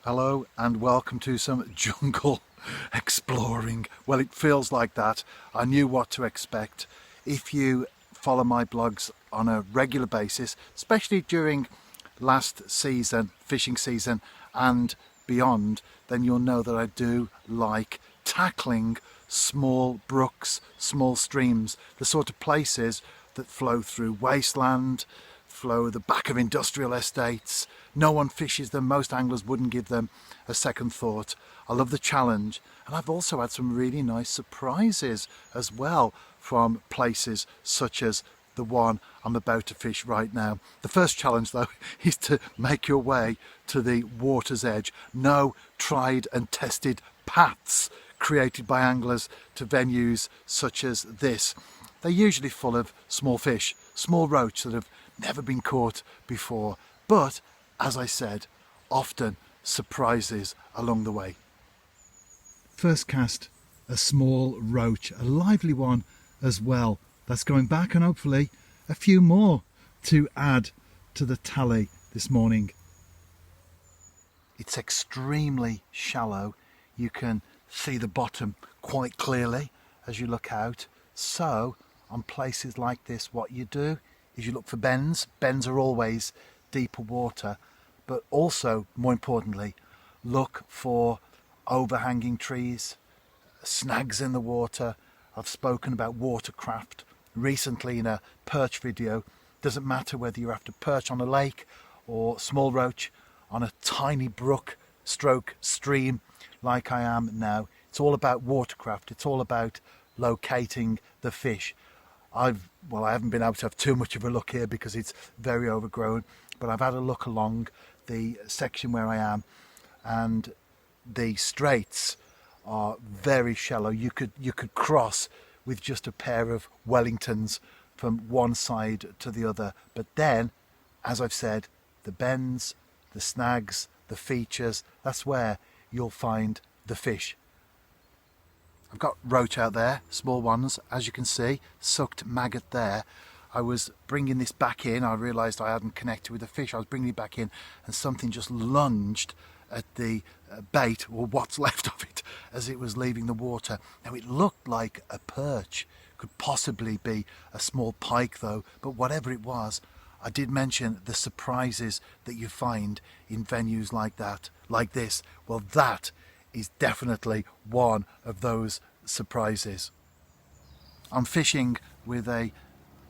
Hello and welcome to some jungle exploring. Well, it feels like that. I knew what to expect. If you follow my blogs on a regular basis, especially during last season, fishing season and beyond, then you'll know that I do like tackling small brooks, small streams, the sort of places that flow through wasteland, flow the back of industrial estates. No one fishes them. Most anglers wouldn't give them a second thought. I love the challenge, and I've also had some really nice surprises as well from places such as the one I'm about to fish right now. The first challenge though is to make your way to the water's edge. No tried and tested paths created by anglers to venues such as this. They're usually full of small fish, small roach that have never been caught before, but as I said, often surprises along the way. First cast, a small roach, a lively one as well. That's going back, and hopefully a few more to add to the tally this morning. It's extremely shallow. You can see the bottom quite clearly as you look out. So on places like this, what you do is you look for bends. Bends are always deeper water, but also, more importantly, look for overhanging trees, snags in the water. I've spoken about watercraft recently in a perch video. Doesn't matter whether you're after perch on a lake or small roach on a tiny brook stroke stream like I am now. It's all about watercraft. It's all about locating the fish. I haven't been able to have too much of a look here because it's very overgrown, but I've had a look along the section where I am, and the straits are very shallow. You could cross with just a pair of Wellingtons from one side to the other. But then, as I've said, the bends, the snags, the features, that's where you'll find the fish. I've got roach out there, small ones, as you can see, sucked maggot there. I was bringing this back in, I realised I hadn't connected with the fish. I was bringing it back in and something just lunged at the bait, or what's left of it, as it was leaving the water. Now it looked like a perch, could possibly be a small pike though, but whatever it was, I did mention the surprises that you find in venues like that, like this. Well, that is definitely one of those surprises. I'm fishing with a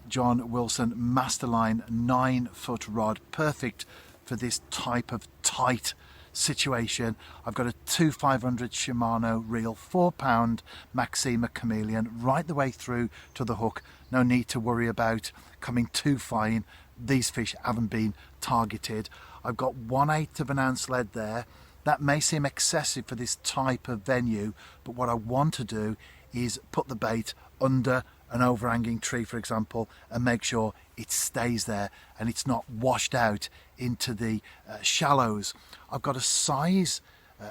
John Wilson Masterline 9-foot rod, perfect for this type of tight situation. I've got a 2500 Shimano reel, 4-pound Maxima Chameleon, right the way through to the hook. No need to worry about coming too fine. These fish haven't been targeted. I've got 1/8 of an ounce lead there. That may seem excessive for this type of venue, but what I want to do is put the bait under an overhanging tree, for example, and make sure it stays there and it's not washed out into the shallows. I've got a size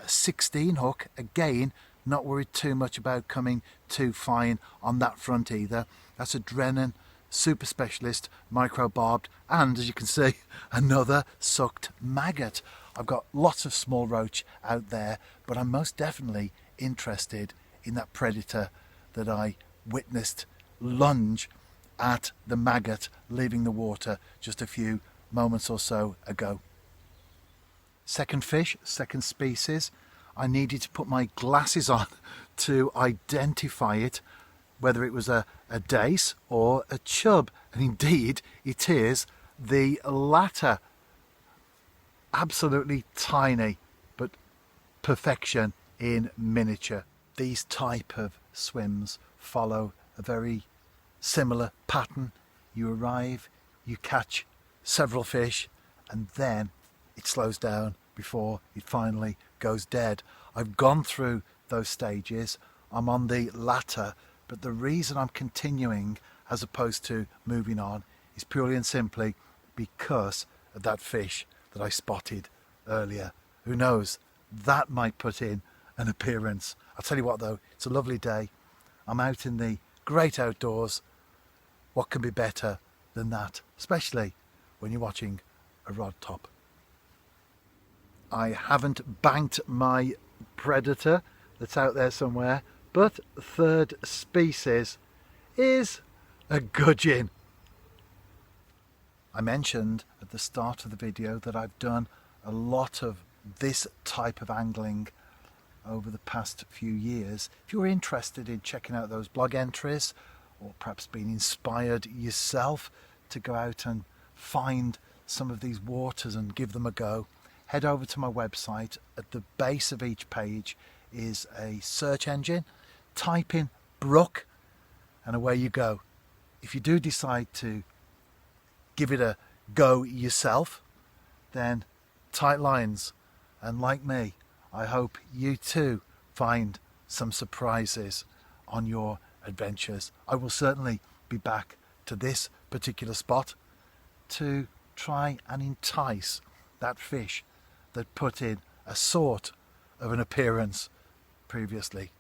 16 hook, again, not worried too much about coming too fine on that front either. That's a Drennan Super Specialist micro barbed, and as you can see, another sucked maggot. I've got lots of small roach out there, but I'm most definitely interested in that predator that I witnessed lunge at the maggot leaving the water just a few moments or so ago. Second fish, second species. I needed to put my glasses on to identify it, whether it was a dace or a chub, and indeed it is the latter. Absolutely tiny, but perfection in miniature. These type of swims follow a very similar pattern. You arrive, you catch several fish, and then it slows down before it finally goes dead. I've gone through those stages. I'm on the latter, but the reason I'm continuing as opposed to moving on is purely and simply because of that fish that I spotted earlier. Who knows, that might put in an appearance. I'll tell you what though, it's a lovely day. I'm out in the great outdoors. What can be better than that, especially when you're watching a rod top? I haven't banked my predator that's out there somewhere, but third species is a gudgeon. I mentioned at the start of the video that I've done a lot of this type of angling over the past few years. If you're interested in checking out those blog entries, or perhaps being inspired yourself to go out and find some of these waters and give them a go, head over to my website. At the base of each page is a search engine. Type in brook and away you go. If you do decide to give it a go yourself, then tight lines, and like me, I hope you too find some surprises on your adventures. I will certainly be back to this particular spot to try and entice that fish that put in a sort of an appearance previously.